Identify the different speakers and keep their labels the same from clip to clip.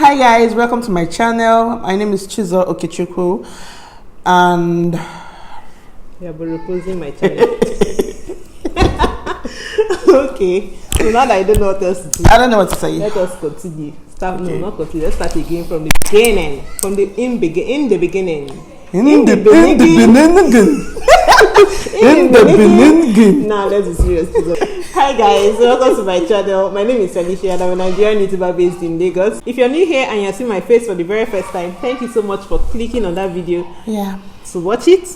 Speaker 1: Hi guys, welcome to my channel. My name is Chizo Okechukwu, and
Speaker 2: yeah, but reposing my channel. Okay, so now that I don't know what else to do,
Speaker 1: I don't know what to say.
Speaker 2: let us continue. Start
Speaker 1: Okay.
Speaker 2: No, not continue. Let's start again from the beginning. From the in the beginning.
Speaker 1: In the beginning.
Speaker 2: Now let's be serious. Hi guys, welcome to my channel. My name is Felicia and I'm a Nigerian YouTuber based in Lagos. If you're new here and you're seeing my face for the very first time, thank you so much for clicking on that video to watch it.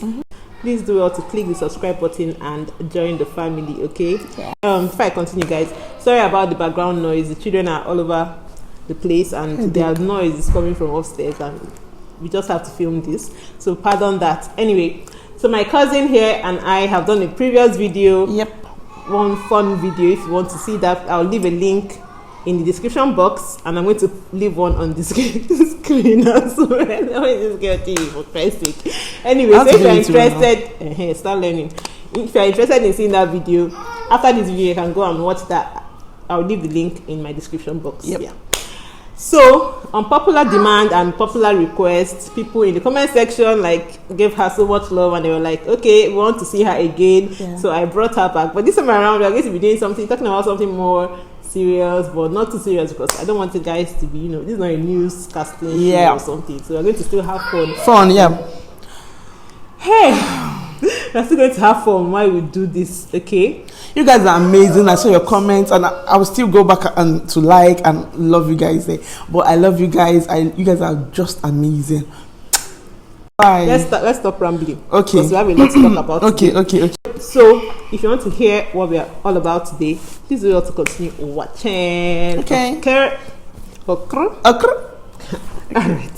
Speaker 2: Please do well to click the subscribe button and join the family, okay? Before I continue, guys, sorry about the background noise. The children are all over the place and their noise is coming from upstairs and we just have to film this, so pardon that. Anyway, so my cousin here and I have done a previous video, one fun video. If you want to see that, I'll leave a link in the description box and I'm going to leave one on the screen as well. For Christ's sake. Anyway, so if you're interested, start learning. If you're interested in seeing that video, after this video you can go and watch that. I'll leave the link in my description box. So, on popular demand and popular requests, people in the comment section gave her so much love and they were like, okay, we want to see her again. So I brought her back. But this time around, we're going to be doing something, talking about something more serious, but not too serious because I don't want you guys to be, this is not a news casting show or something. So we're going to still have fun. Hey! We're still going to have fun while we do this, okay?
Speaker 1: You guys are amazing. I saw your comments and I will still go back and to like and love you guys there. But I love you guys. You guys are just amazing. Bye.
Speaker 2: Let's stop rambling.
Speaker 1: Okay.
Speaker 2: Because we have a lot to talk about.
Speaker 1: Okay.
Speaker 2: So, if you want to hear what we are all about today, please do not to continue watching.
Speaker 1: Okay.
Speaker 2: Alright.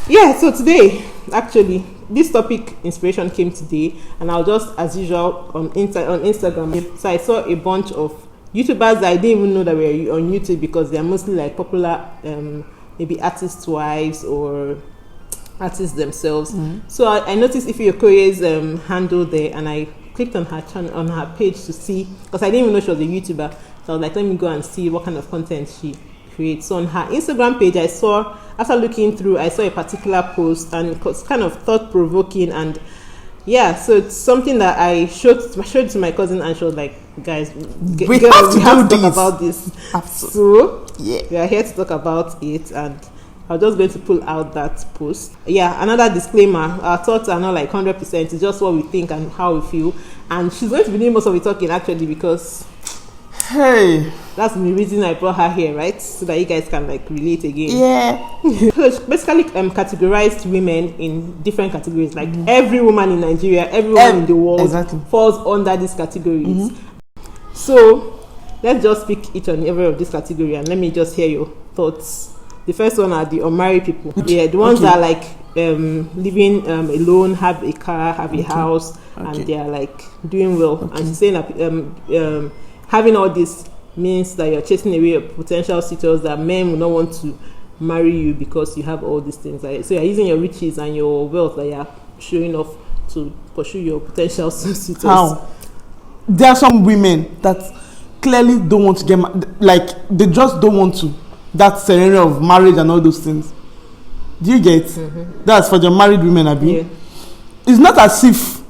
Speaker 2: Yeah, so today, actually, this topic inspiration came today, and I'll just, as usual, on Instagram. So I saw a bunch of YouTubers that I didn't even know that were on YouTube because they're mostly popular, maybe artists' wives or artists themselves. So I noticed Ify OKOYE's handle there, and I clicked on her channel, on her page to see, because I didn't even know she was a YouTuber. So I was like, let me go and see what kind of content she creates. So on her Instagram page, after looking through, I saw a particular post and it was kind of thought-provoking, and so it's something that I showed to my cousin and she was like, guys, we have to talk about this. So we are here to talk about it, and I'm just going to pull out that post. Another disclaimer, our thoughts are not 100%, it's just what we think and how we feel, and she's going to be doing most of the talking actually because that's the reason I brought her here, right? So that you guys can relate again. So she basically categorized women in different categories. Every woman in Nigeria, every woman in the world falls under these categories. So let's just pick each and every of this category and let me just hear your thoughts. The first one are the unmarried people. The ones that are living alone, have a car, have a house, and they are doing well. And she's saying that having all this means that you're chasing away your potential suitors, that men will not want to marry you because you have all these things. So you're using your riches and your wealth that you're showing off to pursue your potential suitors.
Speaker 1: How? There are some women that clearly don't want to get married. They just don't want to. That scenario of marriage and all those things. Do you get? That's for the married women, Abi. It's not as if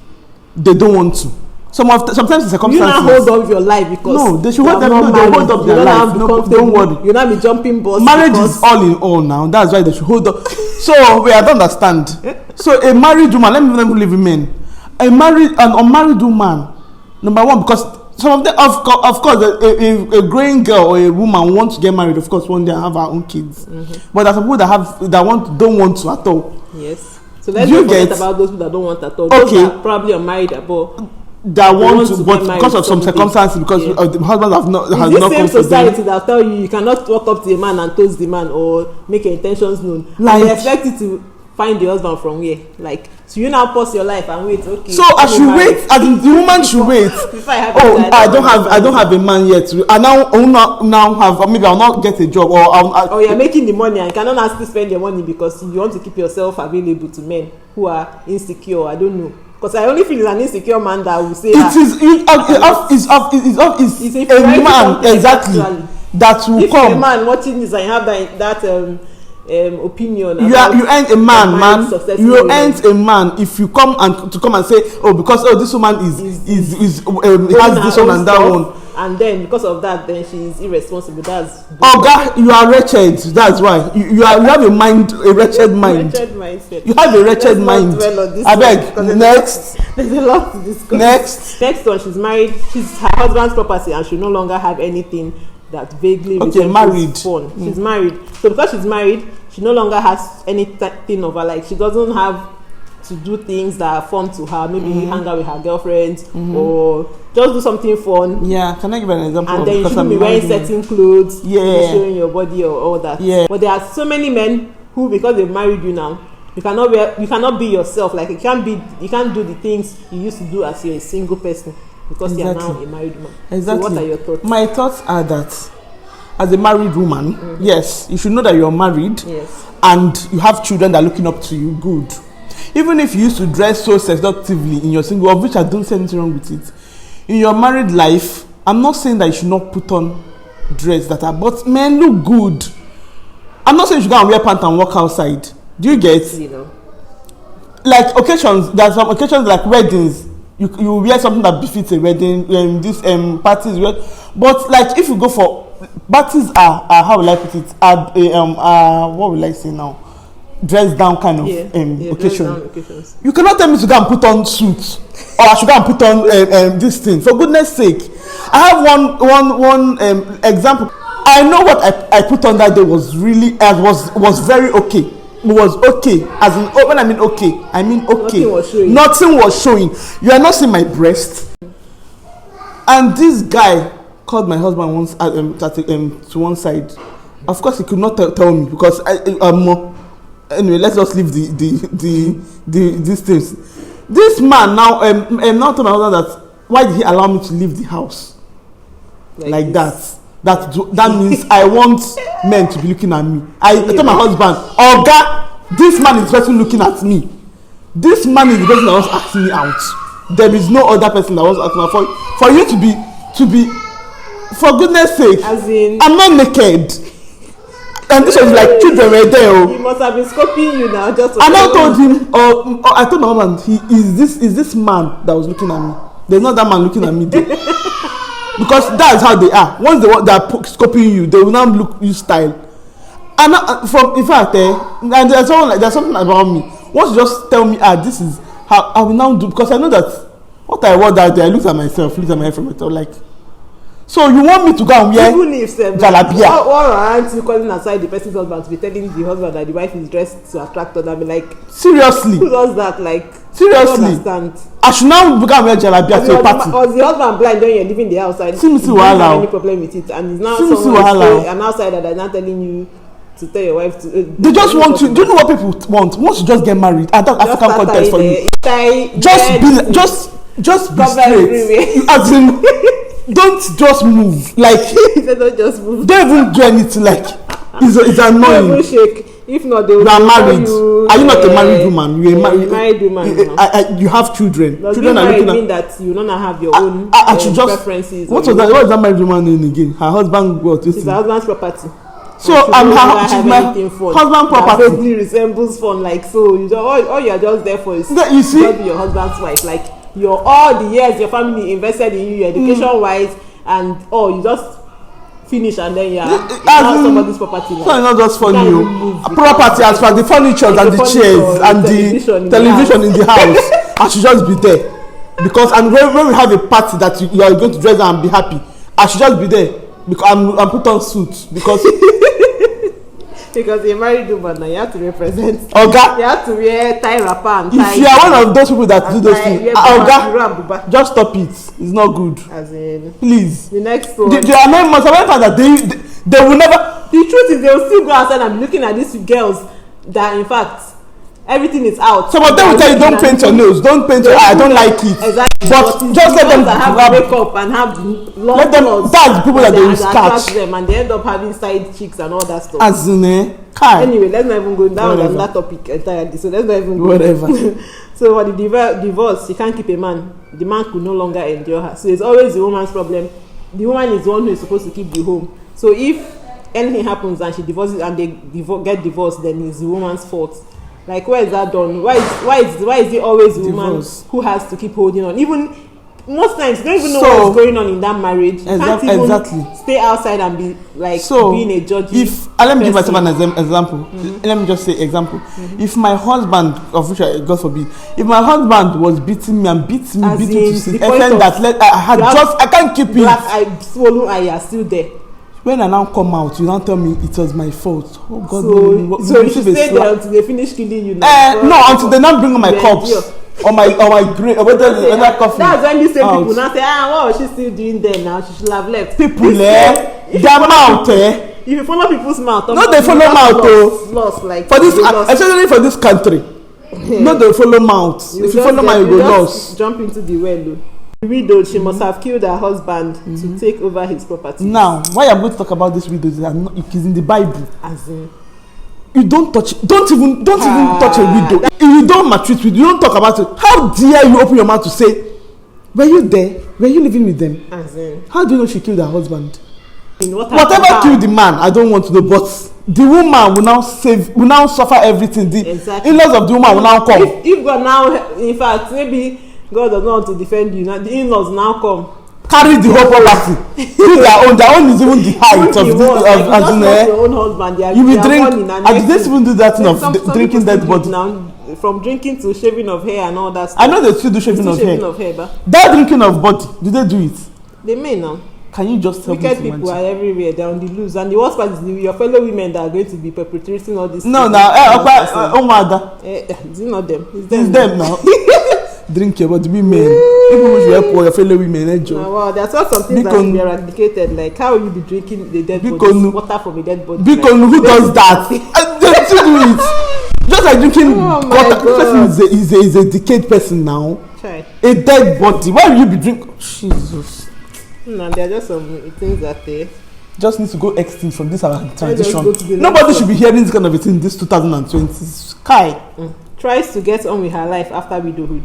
Speaker 1: they don't want to. Sometimes the circumstances.
Speaker 2: You not hold up your life because
Speaker 1: they should hold up their life. Don't worry.
Speaker 2: You're not be jumping balls.
Speaker 1: Marriage is all in all now. That's why they should hold up. So I don't understand. So a married woman, let me live with men. An unmarried woman, number one, because some of them, of course, a growing girl or a woman wants to get married. Of course, one day have her own kids. But there's some people that don't want to at all.
Speaker 2: Yes. So let's not forget about those people that don't want at all. Those that are probably unmarried, but
Speaker 1: that want to, but because of some circumstances, because the husband has not come to them.
Speaker 2: Society that tell you cannot walk up to a man and toast the man or make your intentions known. And they expect you to find the husband from where? Like, so you now pause your life and wait. Okay.
Speaker 1: So I should wait. As in, the woman should wait.
Speaker 2: Before I have
Speaker 1: I don't have a man yet. I now have, or maybe I'll not get a job, or
Speaker 2: you're making the money and you cannot ask to spend your money because you want to keep yourself available to men who are insecure. I don't know. Because I only feel it's an insecure man that will say
Speaker 1: it's a man exactly that will
Speaker 2: if
Speaker 1: come.
Speaker 2: If a man watching this and you have that opinion, you
Speaker 1: ain't a man. You ain't a man if you come and say, oh, because this woman has this one and that one, and
Speaker 2: then because of that, then she is irresponsible. That's
Speaker 1: God, you are wretched. That's why you have a mind, a wretched mind. You have a wretched mind. I beg. Next,
Speaker 2: there's a lot to discuss. Next one, she's married. She's her husband's property, and she no longer have anything that vaguely
Speaker 1: married.
Speaker 2: Fun. She's married. So because she's married, she no longer has anything of her. Like, she doesn't have to do things that are fun to her. Maybe hang out with her girlfriends or just do something fun.
Speaker 1: Yeah, can I give an example?
Speaker 2: And then you shouldn't be wearing certain clothes, showing your body or all that. Yeah. But there are so many men who, because they've married you now, you cannot be yourself. Like, you can't do the things you used to do as you're a single person. Because you are now a married woman.
Speaker 1: Exactly.
Speaker 2: So what are your thoughts?
Speaker 1: My thoughts are that as a married woman, yes, you should know that you're married, and you have children that are looking up to you. Good. Even if you used to dress so seductively in your single, of which I don't see anything wrong with it, in your married life, I'm not saying that you should not put on dress that are, but men look good. I'm not saying you should go and wear pants and walk outside. Do you get? Like occasions, there are some occasions like weddings. You wear something that befits a wedding, parties, but like if you go for parties are how will I put it? What will I say now? Dress down kind of occasion. You cannot tell me to go and put on suits, or I should go and put on this thing. For goodness sake, I have one example. I know what I put on that day was really was very okay. It was okay. As in, when I mean okay, I mean okay. Nothing was showing. You are not seeing my breast. And this guy called my husband once to one side. Of course, he could not tell me because anyway, let's just leave these things. This man now now told my husband that why did he allow me to leave the house like that? That means I want men to be looking at me. I told my husband, oh God, this man is the person looking at me. This man is the person that wants to ask me out. There is no other person that wants to ask me out. For you to be, for goodness sake,
Speaker 2: as in,
Speaker 1: I'm not naked. And this was like children were there.
Speaker 2: He must have been scoping you now. Just
Speaker 1: and I told him, I told my husband, is this man that was looking at me? There's not that man looking at me there. Because that's how they are. Once they are scoping you, they will now look you style. And in fact, and there's something about me. Once you just tell me, this is how I will now do, because I know that what I wore that day, I looked at myself, looked at my friend, like. So you want me to go and wear
Speaker 2: jalabia? Or aren't you calling aside the person's husband to be telling the husband that the wife is dressed to attract others? Be like,
Speaker 1: seriously?
Speaker 2: Who does that? Like,
Speaker 1: seriously?
Speaker 2: I don't understand.
Speaker 1: I should now go and wear jalabia to a party.
Speaker 2: Or the husband blind when you're leaving the outside?
Speaker 1: See me see wahala.
Speaker 2: Have any problem with it? And it's now an outsider that is not telling you to tell your wife to.
Speaker 1: They just want to. Do you know what people want? Once you just get married, I thought African context for you. Just be straight. As in, don't just move. Like,
Speaker 2: don't just move.
Speaker 1: Don't even do anything. Like, it's annoying.
Speaker 2: Don't even shake. If not, they will.
Speaker 1: You are married. Are you not a married woman? You are
Speaker 2: married woman.
Speaker 1: You have children.
Speaker 2: Does
Speaker 1: children
Speaker 2: are looking at. Mean that you don't have your own preferences.
Speaker 1: What was that? What was that married woman doing again? Her husband got this.
Speaker 2: It's her husband's property.
Speaker 1: So my husband property.
Speaker 2: That vaguely resembles fun. Like, so all you are just there for is to be your husband's wife. Like, all the years your family invested in you, education wise, and you just finish and then you have somebody's property. Like,
Speaker 1: so not just for you. Property as for the furniture and the chairs and the television in the house. I should just be there. Because and when we have a party that you are going to dress and be happy, I should just be there. Because I'm put on suits because
Speaker 2: you're married woman now, you have to represent.
Speaker 1: Oga,
Speaker 2: you have to wear tie wrapper and tie.
Speaker 1: If you are one of those people that do those things, Oga, just stop it. It's not good.
Speaker 2: As in,
Speaker 1: please.
Speaker 2: The next one.
Speaker 1: They are not much that they will never.
Speaker 2: The truth is, they will still go outside and be looking at these girls that, in fact, everything is out.
Speaker 1: Some of them will tell you, don't paint your nose, don't paint your eye, I don't like it.
Speaker 2: Exactly.
Speaker 1: But just let them
Speaker 2: have wake up and have
Speaker 1: let them, that's the people that they will catch
Speaker 2: them, and they end up having side chicks and all that stuff.
Speaker 1: As in
Speaker 2: anyway, let's not even go down on that topic entirely. So let's not even go
Speaker 1: whatever.
Speaker 2: So for the divorce, she can't keep a man. The man could no longer endure her. So it's always the woman's problem. The woman is the one who is supposed to keep the home. So if anything happens and she divorces and they get divorced, then it's the woman's fault. Like, where is that done? Why is it always the woman who has to keep holding on? Even most times you don't even know what's going on in that marriage. You can't even stay outside and be like being a judge.
Speaker 1: If let me give myself an example. Let me just say example. If my husband, of which God forbid, if my husband was beating me and beating me to the extent that I can't keep it.
Speaker 2: Black eye, swollen eye are still there.
Speaker 1: When I now come out, you don't tell me it was my fault. Oh God!
Speaker 2: So you should stay there until they finish killing you.
Speaker 1: No, until they now bring on my corpse or my grave or whether coffee.
Speaker 2: That's when these same people now say, what was she still doing there now? She should have left.
Speaker 1: People their mouth
Speaker 2: If you follow people's mouth,
Speaker 1: no, they follow mouth
Speaker 2: lost like
Speaker 1: for this, especially for this country. No, they follow mouth. If you follow mouth, you go lost.
Speaker 2: Jump into the well. The widow, she must have killed her husband to take over his property.
Speaker 1: Now, why I'm going to talk about this widow is in the Bible.
Speaker 2: As in,
Speaker 1: you don't even touch a widow. If you don't maltreat with, you don't talk about it. How dare you open your mouth to say, were you there? Were you living with them?
Speaker 2: As in,
Speaker 1: how do you know she killed her husband?
Speaker 2: Whatever
Speaker 1: killed the man, I don't want to know. But the woman will now suffer everything. The in-laws of the woman will now come.
Speaker 2: If God now, in fact, maybe God does not want to defend you. Now the in-laws now come.
Speaker 1: Carry the whole property. Their own is even the height of
Speaker 2: your own husband.
Speaker 1: You will drink. And they even do that thing of drinking dead body.
Speaker 2: Now, from drinking to shaving of hair and all that stuff.
Speaker 1: I know they still do shaving of hair. That drinking of body, do they do it?
Speaker 2: They may now.
Speaker 1: Can you just tell me?
Speaker 2: Wicked people are everywhere. They're on the loose, and the worst part is your fellow women that are going to be perpetrating all this.
Speaker 1: No,
Speaker 2: it's not them.
Speaker 1: It's them now. Drink your body, be men. People should help your fellow women.
Speaker 2: Wow, there's also some things that should be eradicated. Like, how will you be drinking the dead body? Water from a dead body.
Speaker 1: Because who does that? They do it. Just like drinking water. This person is a decayed person now.
Speaker 2: Try.
Speaker 1: A dead body. Why will you be drinking? Jesus.
Speaker 2: No, there are just some things that they
Speaker 1: just need to go extinct from this transition. Nobody should be hearing this kind of a thing this 2020. Sky.
Speaker 2: Tries to get on with her life after widowhood.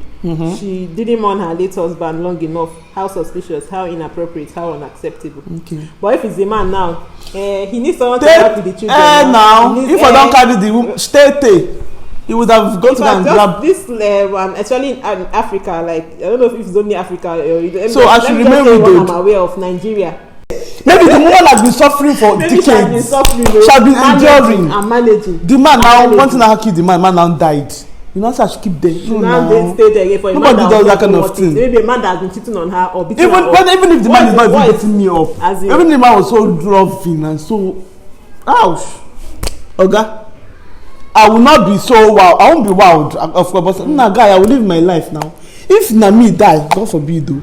Speaker 2: She didn't mourn her late husband long enough. How suspicious, how inappropriate, how unacceptable. Okay. But if it's a man now, he needs someone to help with the children.
Speaker 1: Now, if I don't carry the woman, stay. He would have gone to and grab
Speaker 2: this one, especially in Africa. Like, I don't know if it's only Africa.
Speaker 1: So I should remain widowed.
Speaker 2: I'm aware of Nigeria.
Speaker 1: Maybe the woman has been suffering for decades. She has been enduring
Speaker 2: and managing.
Speaker 1: The man now, one thing I killed the man now died. You know, so I should keep there.
Speaker 2: Now stay there again for a
Speaker 1: nobody
Speaker 2: man
Speaker 1: does that kind of thing.
Speaker 2: Maybe a man that has been cheating on her or beating her up.
Speaker 1: Even if the man is not even beating me up, even if the man was so loving and so, ouch, okay. I will not be so wild. I won't be wild, of course. But guy, I will live my life now. If me die, God forbid, though,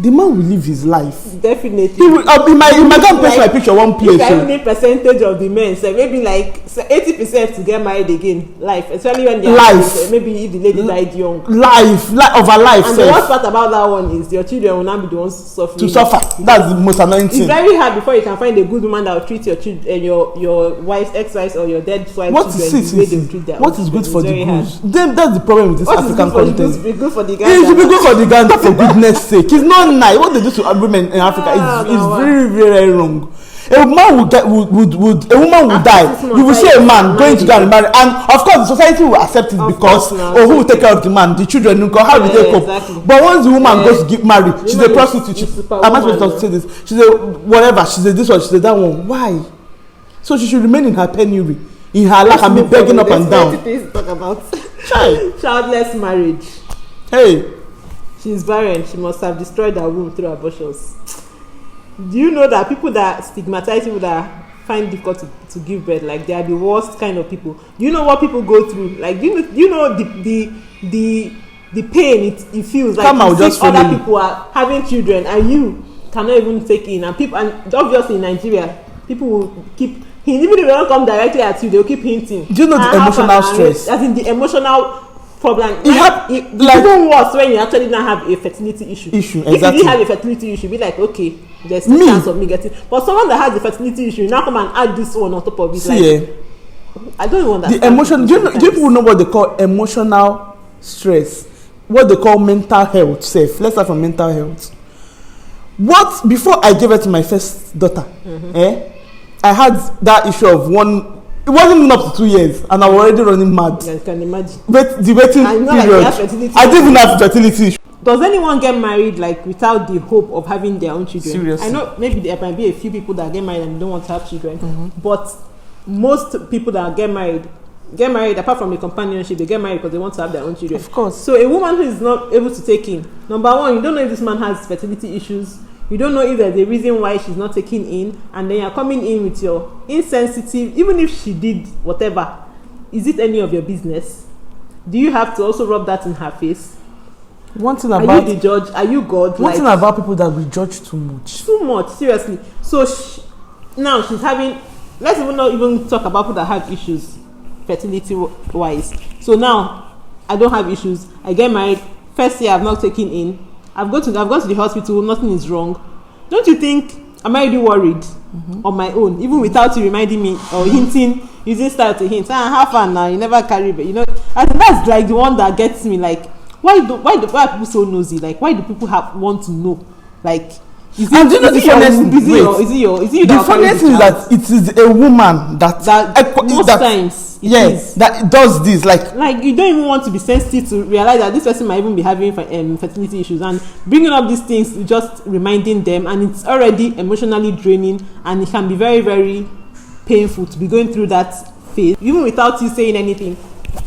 Speaker 1: the man will live his life.
Speaker 2: Definitely.
Speaker 1: He will. My God paste my picture one place.
Speaker 2: If I need percentage of the men, so maybe like 80% to get married again. Life, especially when they are maybe if the lady died young. Life of her life. And the worst part about that one is your children will not be the ones suffering.
Speaker 1: To suffer. That's the most annoying thing.
Speaker 2: It's very hard before you can find a good woman that will treat your children, your wife's ex-wife or your dead wife's children the way they will treat their
Speaker 1: What is good for the goose? That's the problem with this African content.
Speaker 2: It should be good for the guy.
Speaker 1: It should be good for the guy for goodness sake. It's not nice. What they do to women in Africa is very, very wrong. A man would die. You will see a man going to go and marry, and of course the society will accept it because who will take care of the man, the children, how will they cope? Exactly. But once the woman goes to get married, she's a prostitute. I'm not supposed to say this. She's a whatever. She's a this one. She's a that one. Why? So she should remain in her penury, in her life, and be begging up and down.
Speaker 2: Talk about childless marriage.
Speaker 1: Hey.
Speaker 2: She's barren. She must have destroyed her womb through abortions. Do you know that people that stigmatize people that find difficult to give birth, like they are the worst kind of people? Do you know what people go through? Like, do you know the pain it feels like other people are having children and you cannot even take in, and obviously in Nigeria people will keep even if they don't come directly at you, they'll keep hinting.
Speaker 1: Do you know the emotional stress?
Speaker 2: As in the emotional problem.
Speaker 1: It's
Speaker 2: even worse when you actually not have a fertility issue.
Speaker 1: Exactly.
Speaker 2: If you didn't have a fertility issue, be like, okay, there's no chance of me getting. But someone that has a fertility issue, you now come and add this one on top of it.
Speaker 1: See,
Speaker 2: I don't even understand.
Speaker 1: The emotion. Do you people know what they call emotional stress? What they call mental health. Safe. Let's start from mental health. What before I gave it to my first daughter, I had that issue of one. It wasn't even up to 2 years, and I was already running mad.
Speaker 2: I can imagine.
Speaker 1: But the waiting period. I didn't even have fertility issue.
Speaker 2: Does anyone get married like without the hope of having their own children?
Speaker 1: Seriously.
Speaker 2: I know maybe there might be a few people that get married and don't want to have children, but most people that get married apart from the companionship, they get married because they want to have their own children.
Speaker 1: Of course.
Speaker 2: So a woman who is not able to take in, number one, you don't know if this man has fertility issues. You don't know if there's a reason why she's not taking in, and then you're coming in with your insensitive, even if she did whatever, is it any of your business? Do you have to also rub that in her face?
Speaker 1: One thing about,
Speaker 2: are you the judge? Are you God?
Speaker 1: One thing about people that we judge too much.
Speaker 2: Too much, seriously. So now she's having, let's even not even talk about people that have issues, fertility wise. So now, I don't have issues. I get married. First year I've not taken in. I've gone to the hospital, nothing is wrong. Don't you think I'm already worried on my own, even without you reminding me or hinting, using style to hint? How far now? You never carry, but you know, I think that's like the one that gets me. Like, why are people so nosy? Like, why do people want to know? Like, is it
Speaker 1: the funniest thing is that it is a woman that
Speaker 2: most times
Speaker 1: that does this. Like
Speaker 2: you don't even want to be sensitive to realize that this person might even be having fertility issues, and bringing up these things, just reminding them, and it's already emotionally draining, and it can be very, very painful to be going through that phase even without you saying anything.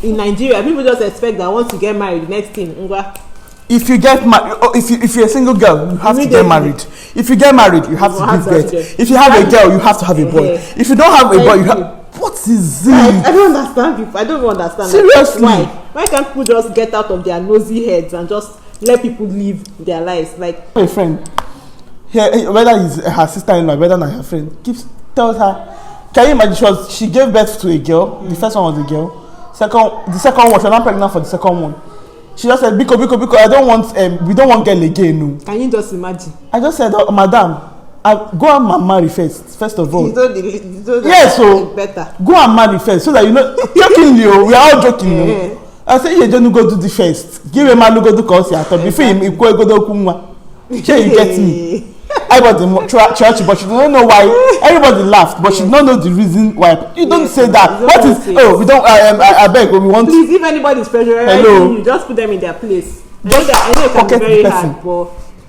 Speaker 2: In Nigeria, people just expect that once you get married, the next thing,
Speaker 1: if you get married, if you're a single girl, you have to get married. If you get married, you have to give birth. If you have a girl, you have to have a boy. If you don't have a boy, you have. What is it?
Speaker 2: I don't understand people. I don't even understand.
Speaker 1: Seriously,
Speaker 2: why can't people just get out of their nosy heads and just let people live their lives? Like
Speaker 1: a friend, whether it's her sister-in-law, whether not her friend, tells her, can you imagine? She gave birth to a girl. The first one was a girl. The second one, she was not pregnant for the second one. She just said, Biko, I don't want, we don't want girl again. No.
Speaker 2: Can you just imagine? I
Speaker 1: just said, madam, go and marry first of all.
Speaker 2: Yes,
Speaker 1: so
Speaker 2: better.
Speaker 1: Go and marry first, so that you know, jokingly, we are all joking. I said, you don't go do the first. Give a man go do cause before you go do kumwa. Sure, you get me. Everybody church, but she don't know why. Everybody laughed, but she don't know the reason why. You don't say that. What is? We don't. I beg. We want.
Speaker 2: Please, if anybody's pressurizing you, just put them in their place. I know it can be very hard,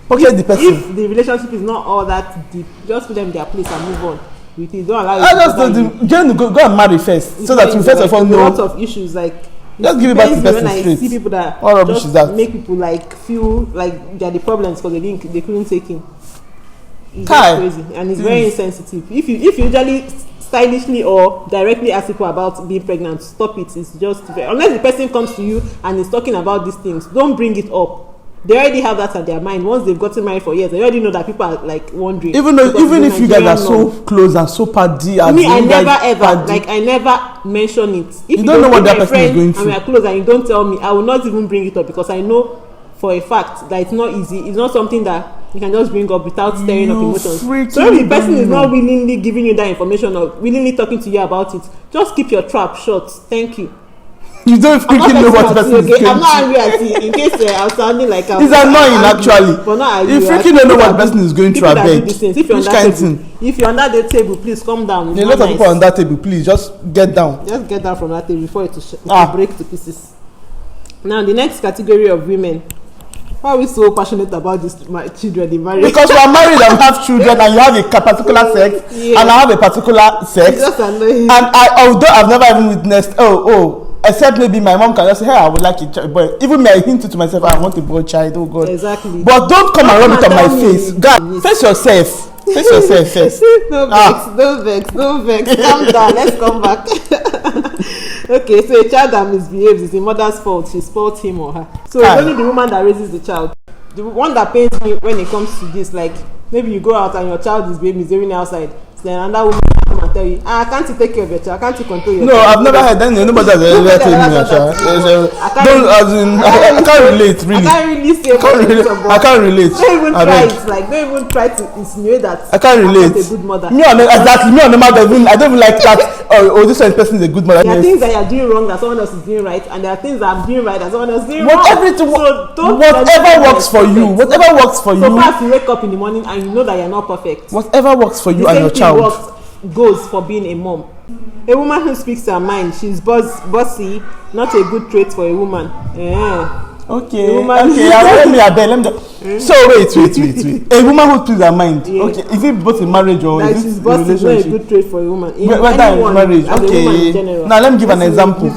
Speaker 2: but if the relationship is not all that deep, just put them in their place and move on. With it, don't allow.
Speaker 1: I just told them, go and marry first, so that you first of all know.
Speaker 2: Lots of issues like.
Speaker 1: Just give it back to the person
Speaker 2: straight. When I see people that just make people like feel like they're the problems because they couldn't take in. It's crazy, and it's very insensitive. If you usually stylishly or directly ask people about being pregnant, stop it. It's just unless the person comes to you and is talking about these things, don't bring it up. They already have that at their mind. Once they've gotten married for years, they already know that people are like wondering.
Speaker 1: Even if you guys are so close and so paddy,
Speaker 2: me, I never mention it. If
Speaker 1: you don't know what that person is going through,
Speaker 2: and we are close, and you don't tell me, I will not even bring it up because I know for a fact that it's not easy. It's not something that you can just bring up without stirring up emotions. So if the person is not willingly giving you that information or willingly talking to you about it, just keep your trap short. Thank you.
Speaker 1: You don't freaking know what the person is going through.
Speaker 2: I'm not angry at you in case I'm sounding like I'm.
Speaker 1: It's annoying actually.
Speaker 2: But not angry.
Speaker 1: You freaking don't know what the person is going through. I beg.
Speaker 2: If you're under the table, please come down.
Speaker 1: There are a lot of people on that table. Please just get down.
Speaker 2: Just get down from that table before it will break to pieces. Now the next category of women. Why are we so passionate about this? My children in marriage?
Speaker 1: Because we are married and have children, and you have a particular sex, and I have a particular sex.
Speaker 2: Just annoying.
Speaker 1: And although I've never even witnessed, except maybe my mom can just say, hey, I would like a child. But even me, I hint to myself, I want a boy child. Oh God.
Speaker 2: Exactly.
Speaker 1: But don't come and rub it on my face. God, face yourself. Face yourself first.
Speaker 2: No vex. Calm down. Let's come back. Okay, so a child that misbehaves is the mother's fault. She spoiled him or her. So it's only the woman that raises the child. The one that pains me when it comes to this, like maybe you go out and your child is misbehaving outside, then another woman come and tell you, can't you take care of your child? Can't you control your
Speaker 1: No,
Speaker 2: child?
Speaker 1: I've never heard that. Nobody has ever told me that. Don't, as in, I can't relate, really.
Speaker 2: I can't really say
Speaker 1: I can't relate.
Speaker 2: Don't even try it. Like, don't even try to insinuate that
Speaker 1: I can't relate.
Speaker 2: I'm not a good mother.
Speaker 1: Exactly. Me on the mother, I don't even like that. Oh, this person is a good mother.
Speaker 2: There are things that you're doing wrong that someone else is doing right, and there are things that I'm doing right that someone else is doing wrong.
Speaker 1: Whatever works for you. Whatever works for you.
Speaker 2: So far as you wake up in the morning and you know that you're not perfect.
Speaker 1: Whatever works for you and your child.
Speaker 2: Goes for being a mom. A woman who speaks her mind, she's bossy, not a good trait for a woman.
Speaker 1: Okay. Let me just. So wait. A woman who speaks her mind. Yeah. Okay. Is it both in marriage or
Speaker 2: like
Speaker 1: is
Speaker 2: she's
Speaker 1: it
Speaker 2: bossy,
Speaker 1: in relationship?
Speaker 2: not a good trait for a woman.
Speaker 1: Whether in marriage. Okay. Now let me give an example.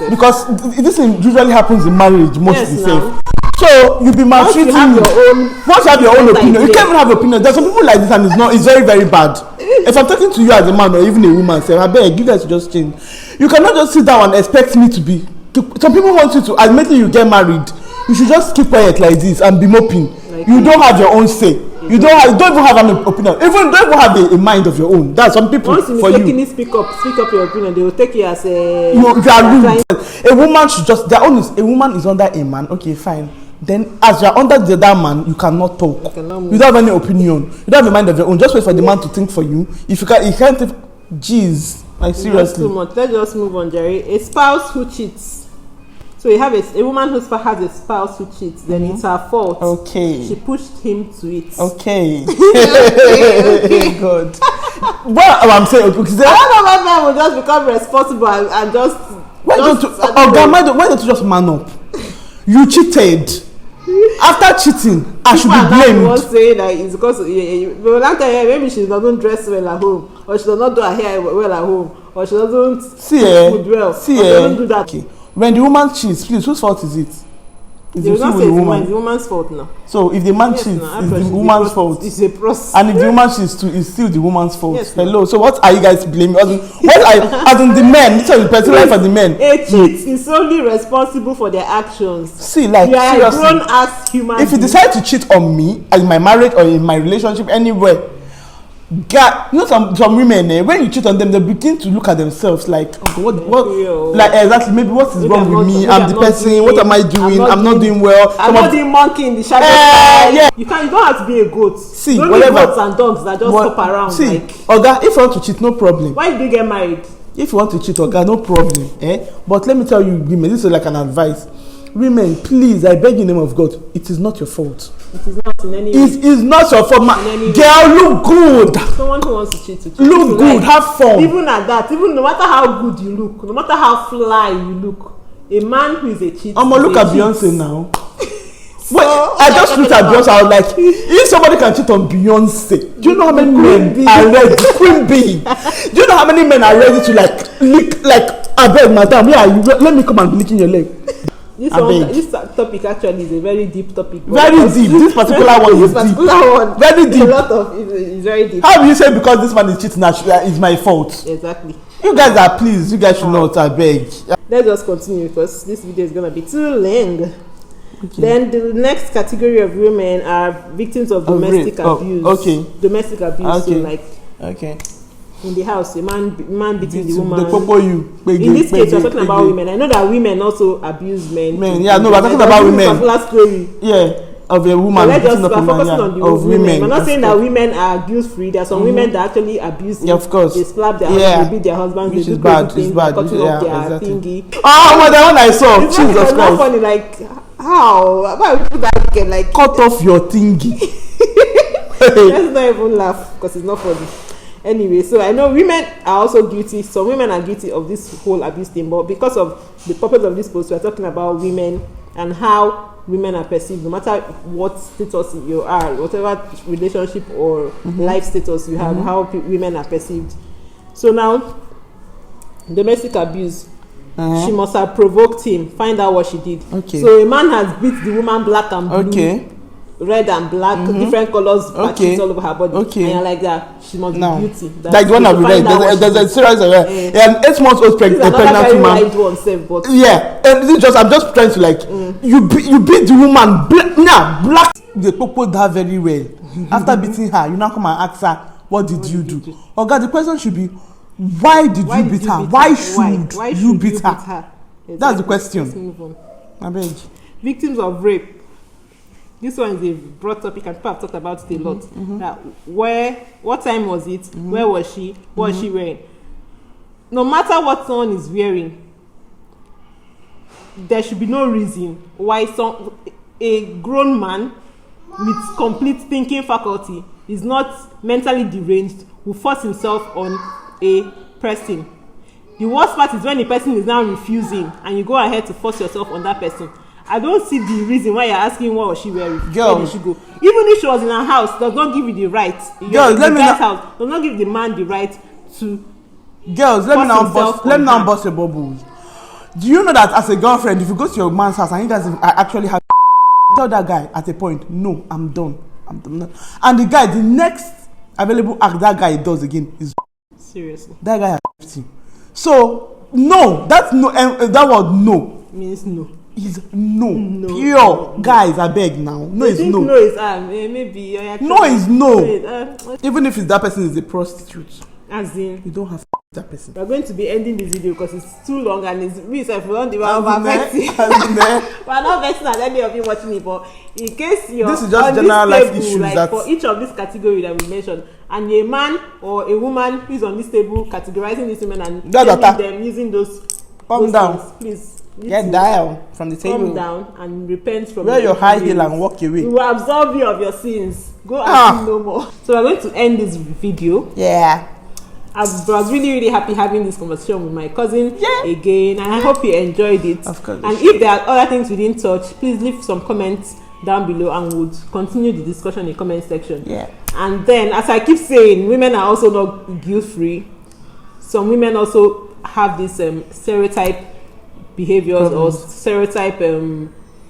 Speaker 1: Because this usually happens in marriage mostly. Yes, so you be maltreating once you have your own opinion, you can't even have opinion. There's some people like this and it's very, very bad. If I'm talking to you as a man or even a woman, say I beg you guys to just change. You cannot just sit down and expect me to be. Some people want you to, admittedly you get married, you should just keep quiet like this and be moping. You don't have your own say. You don't even have an opinion. Don't even have a mind of your own. That's some people.
Speaker 2: Once you
Speaker 1: for you.
Speaker 2: mistakenly speak up your opinion, they will take you as a.
Speaker 1: You are rude. A woman should just. Their own is a woman is under a man. Okay, fine. Then as you are under the other man, you cannot talk. You don't have any opinion. You don't have a mind of your own. Just wait for the man to think for you. If you can't. Jeez, like seriously.
Speaker 2: Too much. Let's just move on, Jerry. A spouse who cheats. So you have a woman who has a spouse who cheats. Then it's her fault.
Speaker 1: Okay.
Speaker 2: She pushed him to it.
Speaker 1: Okay. Okay. Good. Well, I'm saying. Because
Speaker 2: I don't know why men will just become responsible and just.
Speaker 1: Why don't you just man up? You cheated. After cheating, I should be blamed.
Speaker 2: People are saying that it's because maybe she doesn't dress well at home, or she does not do her hair well at home, or she doesn't cook food well, or she doesn't do that.
Speaker 1: Okay. When the woman cheats, please, whose fault is it?
Speaker 2: They will not say it's the woman's fault now.
Speaker 1: So if the man cheats, it's the woman's fault.
Speaker 2: It's a process.
Speaker 1: And if the woman cheats too, it's still the woman's fault. Yes, hello. So what are you guys blaming? As in the men, this is particularly for the men.
Speaker 2: A cheat is solely responsible for their actions.
Speaker 1: See, like,
Speaker 2: you are
Speaker 1: seriously,
Speaker 2: grown as human.
Speaker 1: If you decide to cheat on me, in my marriage or in my relationship, anywhere, God, you know some women, when you cheat on them, they begin to look at themselves like, what, like exactly, maybe what is wrong with me? I'm the person. What am I doing? I'm not doing well.
Speaker 2: I'm not doing monkey in the shadow.
Speaker 1: Yeah.
Speaker 2: You don't have to be a goat.
Speaker 1: See,
Speaker 2: don't
Speaker 1: whatever.
Speaker 2: Be goats and dogs that just hop around.
Speaker 1: See,
Speaker 2: like.
Speaker 1: Oga, if you want to cheat, no problem.
Speaker 2: Why did you get married?
Speaker 1: If you want to cheat, Oga, no problem. But let me tell you, women, this is like an advice. Women, please, I beg in the name of God, it is not your fault.
Speaker 2: It is not in any way.
Speaker 1: It is not your fault. Girl, look good.
Speaker 2: Someone who wants to cheat to cheat.
Speaker 1: Look good, have fun.
Speaker 2: Even at that, even no matter how good you look, no matter how fly you look, a man who is a cheat.
Speaker 1: Look at Beyonce now. Wait, I just looked at Beyonce. I was like, if somebody can cheat on Beyonce, do you know how many men are ready? Queen Bee. Do you know how many men are ready to lick, I beg, madam, let me come and be licking your leg.
Speaker 2: This topic actually is a very deep topic.
Speaker 1: Very deep. This particular one is deep. Very deep.
Speaker 2: A lot of it's very deep.
Speaker 1: How do you say because this man is cheating, it's my fault?
Speaker 2: Exactly.
Speaker 1: You guys are please. You guys should not. I beg.
Speaker 2: Let's just continue because this video is gonna be too long. Okay. Then the next category of women are victims of domestic abuse. Domestic abuse.
Speaker 1: Okay.
Speaker 2: So in the house, a man beating the woman.
Speaker 1: In
Speaker 2: this case, we're talking about women. I know that women also abuse men.
Speaker 1: We're talking about women.
Speaker 2: Story.
Speaker 1: Yeah, of a woman.
Speaker 2: We're focusing on the women. We're not saying that women are abuse free. There are some women that actually abuse.
Speaker 1: Yeah, of course.
Speaker 2: They slap their husbands, they beat their husbands,
Speaker 1: which
Speaker 2: they do
Speaker 1: bad.
Speaker 2: Things, cutting off their thingy.
Speaker 1: Oh, the one I saw.
Speaker 2: It's
Speaker 1: Jesus Christ.
Speaker 2: not funny. Like how? Why would people that can
Speaker 1: cut off your thingy?
Speaker 2: Let's not even laugh because it's not funny. Anyway, so I know women are also guilty. Some women are guilty of this whole abuse thing, but because of the purpose of this post, we are talking about women and how women are perceived, no matter what status you are, whatever relationship or life status you have, how women are perceived. So now, domestic abuse. She must have provoked him. Find out what she did.
Speaker 1: Okay.
Speaker 2: So a man has beat the woman black and blue.
Speaker 1: Okay.
Speaker 2: Red and black, different colors, patches all over her body.
Speaker 1: Okay.
Speaker 2: And you're like that. She must be beauty.
Speaker 1: Like the one that we read. There's a series of an 8 months old pregnant woman. Yeah. And this I'm just trying to you beat the woman black. The people that very well. After beating her, you now come and ask her, what did you do? Oga, the question should be, why did you beat her? Why should you beat her?
Speaker 2: Exactly.
Speaker 1: That's the question.
Speaker 2: Let's move on.
Speaker 1: I beg.
Speaker 2: Victims of rape. This one is a broad topic and people have talked about it a lot. What time was it? Where was she? What was she wearing? No matter what someone is wearing, there should be no reason why a grown man with complete thinking faculty is not mentally deranged will force himself on a person. The worst part is when the person is now refusing and you go ahead to force yourself on that person. I don't see the reason why you're asking what was she wearing.
Speaker 1: Girl,
Speaker 2: where did she go? Even if she was in her house, does not give you the right.
Speaker 1: Girl, let me
Speaker 2: house does not give the man the right to.
Speaker 1: Girls, let me now bust your bubbles. Do you know that as a girlfriend, if you go to your man's house and you guys actually have tell that guy at a point, no, I'm done. And the guy, the next available act that guy does again is
Speaker 2: seriously.
Speaker 1: That guy has 50. So no, that's no. That word no
Speaker 2: means no.
Speaker 1: Is no. Pure guys, I beg now. No is no.
Speaker 2: No is maybe.
Speaker 1: No is no. Even if that person is a prostitute,
Speaker 2: as in
Speaker 1: you don't have that person.
Speaker 2: We're going to be ending this video because it's too long and it's me if we don't we're not vexing at any of you watching it, but in case you're
Speaker 1: this is just general life issues,
Speaker 2: like for each of this category that we mentioned, and a man or a woman who is on this table categorizing these women and them using those
Speaker 1: down
Speaker 2: things, please
Speaker 1: get down from the table.
Speaker 2: Calm down and repent from
Speaker 1: wear your high heel and walk away.
Speaker 2: We will absolve you of your sins. Go and sin no more. So we're going to end this video.
Speaker 1: Yeah.
Speaker 2: I was really happy having this conversation with my cousin again, and I hope you enjoyed it.
Speaker 1: Of course.
Speaker 2: And if there are other things we didn't touch, please leave some comments down below and we'll continue the discussion in the comment section.
Speaker 1: Yeah.
Speaker 2: And then, as I keep saying, women are also not guilt-free. Some women also have this stereotype behaviors or stereotype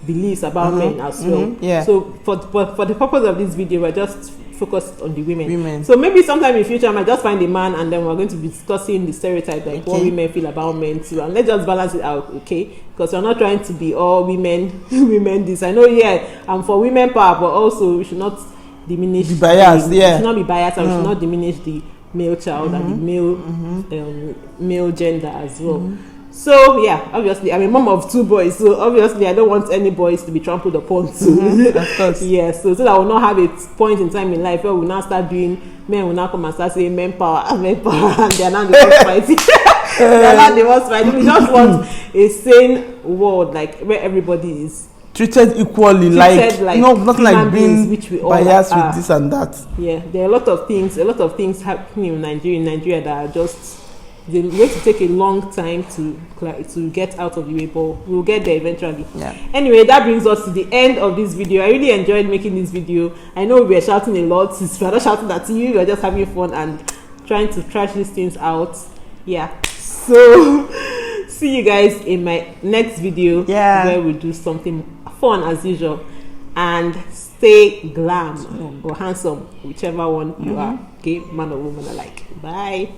Speaker 2: beliefs about men as well.
Speaker 1: Yeah.
Speaker 2: So for the purpose of this video, we're just focused on the women.
Speaker 1: So
Speaker 2: maybe sometime in the future I might just find a man and then we're going to be discussing the stereotype, like what women feel about men too, and let's just balance it out, okay? Because we're not trying to be all women this. I know I'm for women power, but also we should not diminish
Speaker 1: the bias.
Speaker 2: We should not be biased and we should not diminish the male child and the male gender as well. So yeah, obviously I'm a mom of 2 boys, so obviously I don't want any boys to be trampled upon too.
Speaker 1: Of course.
Speaker 2: Yeah, so that I will not have a point in time in life where we now start doing, men will now come and start saying men power, and they're not the ones fighting. They're not the ones fighting. We just want a sane world, like where everybody is
Speaker 1: treated equally, like not like being biased with this and that.
Speaker 2: Yeah, there are a lot of things happening in Nigeria that are just they going to take a long time to get out of the way, but we'll get there eventually.
Speaker 1: Yeah.
Speaker 2: Anyway, that brings us to the end of this video. I really enjoyed making this video. I know we were shouting a lot. We're not shouting at you. We're just having fun and trying to trash these things out. Yeah. So see you guys in my next video where we do something fun as usual. And stay glam or handsome, whichever one you are. Okay, man or woman alike. Bye.